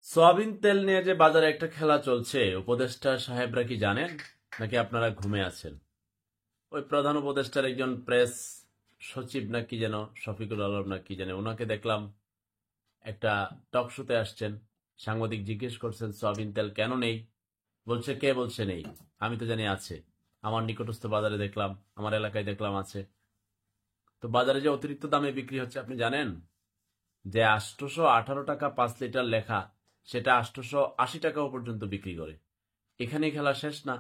Soybean তেল নিয়ে যে বাজারে একটা খেলা চলছে, উপদেষ্টা সাহেবরা কি জানেন নাকি আপনারা ঘুমে আছেন? ওই প্রধান উপদেষ্টার একজন প্রেস সচিব নাকি যেন, শফিকুল আলম নাকি জানে, ওনাকে দেখলাম একটা টক শোতে আসছেন। সাংবাদিক জিজ্ঞেস করছেন সয়াবিন তেল কেন নেই। বলছে কে বলছে নেই? আমি তো জানি আছে। আমার নিকটস্থ বাজারে দেখলাম, আমার এলাকায় দেখলাম আছে। তো বাজারে যে অতিরিক্ত দামে বিক্রি হচ্ছে আপনি জানেন? যে 818 টাকা 5 লিটার লেখা, সেটা 880 টাকাও পর্যন্ত বিক্রি করে। এখানেই খেলা শেষ না।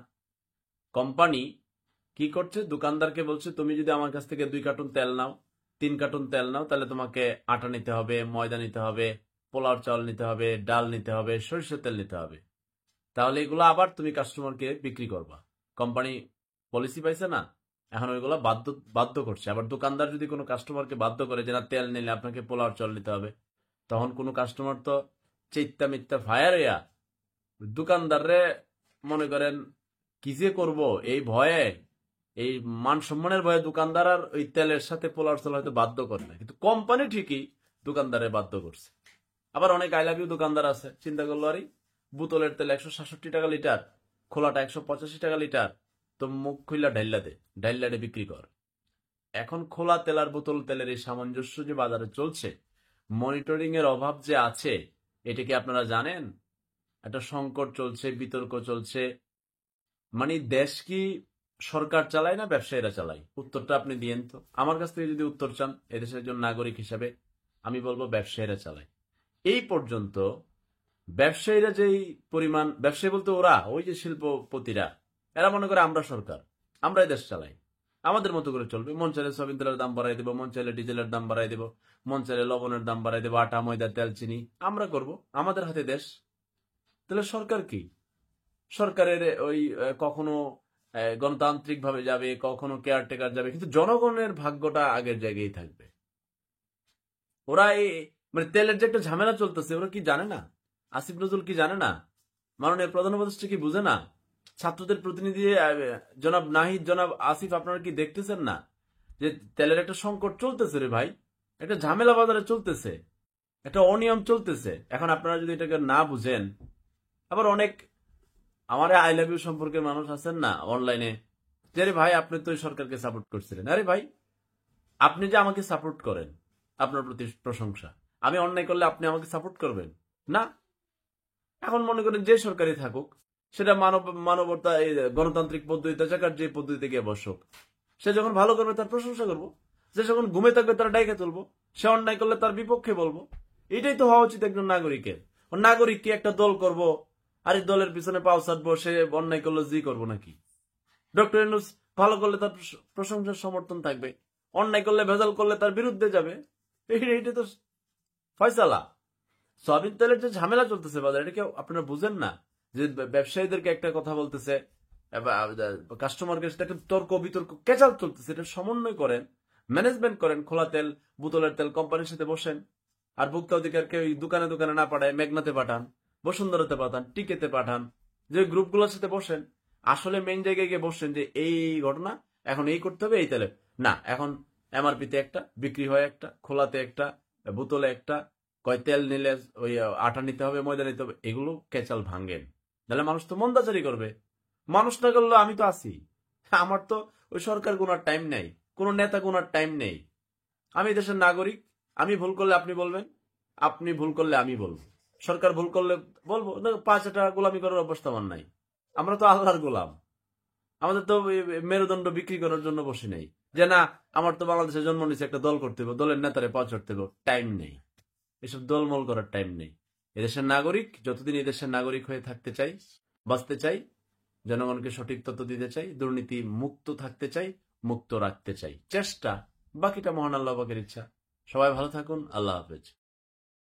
কোম্পানি কি করছে, দোকানদারকে বলছে তুমি যদি আমার কাছ থেকে 2 কার্টুন তেল নাও, 3 কার্টুন তেল নাও, তাহলে তোমাকে আটা নিতে হবে, ময়দা নিতে হবে, পোলাও চাল নিতে হবে, ডাল নিতে হবে, সরিষার তেল নিতে হবে। তাহলে এগুলো আবার তুমি কাস্টমারকে বিক্রি করবা। কোম্পানি পলিসি পাইছে না, এখন ওইগুলো বাধ্য বাধ্য করছে। আবার দোকানদার যদি কোনো কাস্টমারকে বাধ্য করে যে না তেল নিলে আপনাকে পোলাও চাল নিতে হবে, তখন কোনো কাস্টমার তো চেইত্তা মিথ্যা ফায়ার ইয়া দোকানদাররে মনে করেন কি যে করব এই ভয়ে, এই মান সম্মানের ভয়ে দোকানদার আর ওই তেলের সাথে পোলার চাল হয়তো বাধ্য করে না, কিন্তু কোম্পানি ঠিকই দোকানদারে বাধ্য করছে। আবার অনেক আই লাভ ইউ দোকানদার আছে, চিন্তা করলো আরে বোতলের তেল 167 টাকা লিটার, খোলাটা 185 টাকা লিটার, তো মুখ খুইলা ঢাইলা দে বিক্রি কর। এখন খোলা তেল আর বোতল তেলের এই সামঞ্জস্য যে বাজারে চলছে, মনিটরিং এর অভাব যে আছে, এটা কি আপনারা জানেন? একটা সংকট চলছে, বিতর্ক চলছে। মানে দেশ কি সরকার চালায় না ব্যবসায়ীরা চালায়? উত্তরটা আপনি দিয়েন তো। আমার কাছ থেকে যদি উত্তর চান এদেশের একজন নাগরিক হিসাবে, আমি বলবো ব্যবসায়ীরা চালায়। এই পর্যন্ত ব্যবসায়ীরা যেই পরিমাণ, ব্যবসায়ী বলতে ওরা ওই যে শিল্পপতিরা, এরা মনে করে আমরা সরকার, আমরাই দেশ চালাই, আমাদের মতো করে চলবে। মন চাইলে সয়াবিন তেলের দাম বাড়াই দেবো, মন চাইলে ডিজেলের দাম বাড়াই দেবো, মন চাইলে লবণের দাম বাড়াই দেবো, আটা ময়দা তেল চিনি আমরা করব, আমাদের হাতে দেশ। তাহলে সরকার কি? সরকারের ওই কখনো গণতান্ত্রিক ভাবে যাবে, কখনো কেয়ারটেকার যাবে, কিন্তু জনগণের ভাগ্যটা আগের জায়গায় থাকবে। ওরা এই মানে তেলের যে একটা ঝামেলা চলতেছে, ওরা কি জানে না? আসিফ নজরুল কি জানে না? মাননীয় প্রধান উপদেষ্টা কি বুঝে না? ছাত্রদের প্রতিনিধি জনাব নাহিদ, জনাব আসিফ, আপনারা কি দেখতেছেন না যে তেলের একটা সংকট চলতেছে রে ভাই, একটা ঝামেলা বাজারে চলতেছে, একটা অনিয়ম চলতেছে। এখন আপনারা যদি এটাকে না বুঝেন, আবার অনেক আমার আই লাভ ইউ সম্পর্কের মানুষ আছেন না অনলাইনে, যে আরে ভাই আপনি তো সরকারকে সাপোর্ট করছিলেন। আরে ভাই, আপনি যে আমাকে সাপোর্ট করেন, আপনার প্রতি প্রশংসা। আমি অন্যায় করলে আপনি আমাকে সাপোর্ট করবেন না? এখন মনে করেন যে সরকারই থাকুক, সেটা মানবতা এই গণতান্ত্রিক পদ্ধতিতে চাকার যে পদ্ধতিতে গিয়ে বসুক, সে যখন ভালো করবে তার প্রশংসা করবো, যে যখন ঘুমে থাকবে তার ডাইকে তুলবো, সে অন্যায় করলে তার বিপক্ষে বলবো। এটাই তো হওয়া উচিত একজন নাগরিকের। নাগরিক কি একটা দল করব, আর এই দলের পিছনে পাও ছাড়বো, সে অন্যায় করলে জি করবো নাকি? ডক্টর ইউনূস ভালো করলে তার প্রশংসার সমর্থন থাকবে, অন্যায় করলে ভেজাল করলে তার বিরুদ্ধে যাবে। এইটা তো ফয়সালা। সয়াবিন তেলের যে ঝামেলা চলতেছে বাজারে, এটা কি আপনারা বুঝেন না? যে ব্যবসায়ীদেরকে একটা কথা বলতেছে, কাস্টমারকে সাথে একটা তর্ক বিতর্ক কেচাল চলতেছে, এটা সমন্বয় করেন, ম্যানেজমেন্ট করেন। খোলা তেল, বোতলের তেল কোম্পানির সাথে বসেন, আর ভোক্তা অধিকারকে ওই দোকানে দোকানে না পাঠায় মেঘনাতে পাঠান, বসুন্ধরাতে পাঠান, টিকেতে পাঠান, যে গ্রুপগুলোর সাথে বসেন। আসলে মেইন জায়গায় গিয়ে বসছেন যে এই ঘটনা, এখন এই করতে হবে, এই তেলে না, এখন এমআরপিতে একটা বিক্রি হয়, একটা খোলাতে একটা, বোতলে একটা, কয় তেল নিলে ওই আটা নিতে হবে, ময়দা নিতে হবে, এগুলো কেচাল ভাঙ্গেন। নাহলে মানুষ তো মন্দাচারি করবে। মানুষ না করলে আমি তো আছি, আমার তো ওই সরকার গুনার টাইম নেই, কোন নেতা গুনার টাইম নেই। আমি দেশের নাগরিক, আমি ভুল করলে আপনি বলবেন, আপনি ভুল করলে আমি বলবো, সরকার ভুল করলে বলবো। 5 টাকা গোলামি করার অবস্থা আমার নাই। আমরা তো আল্লাহর গোলাম। আমাদের তো মেরুদণ্ড বিক্রি করার জন্য বসে নেই যে না আমার তো বাংলাদেশে জন্ম নিচ্ছে, একটা দল করতে হবে, দলের নেতারে পা চড়তে হবে, টাইম নেই। এসব দলমল করার টাইম নেই। এদেশের নাগরিক, যতদিন এদেশের নাগরিক হয়ে থাকতে চাই, বাঁচতে চাই, জনগণকে সঠিক তথ্য দিতে চাই, দুর্নীতি মুক্ত থাকতে চাই, মুক্ত রাখতে চাই, চেষ্টা, বাকিটা মহান আল্লাহ পাকের ইচ্ছা। সবাই ভালো থাকুন, আল্লাহ হাফেজ।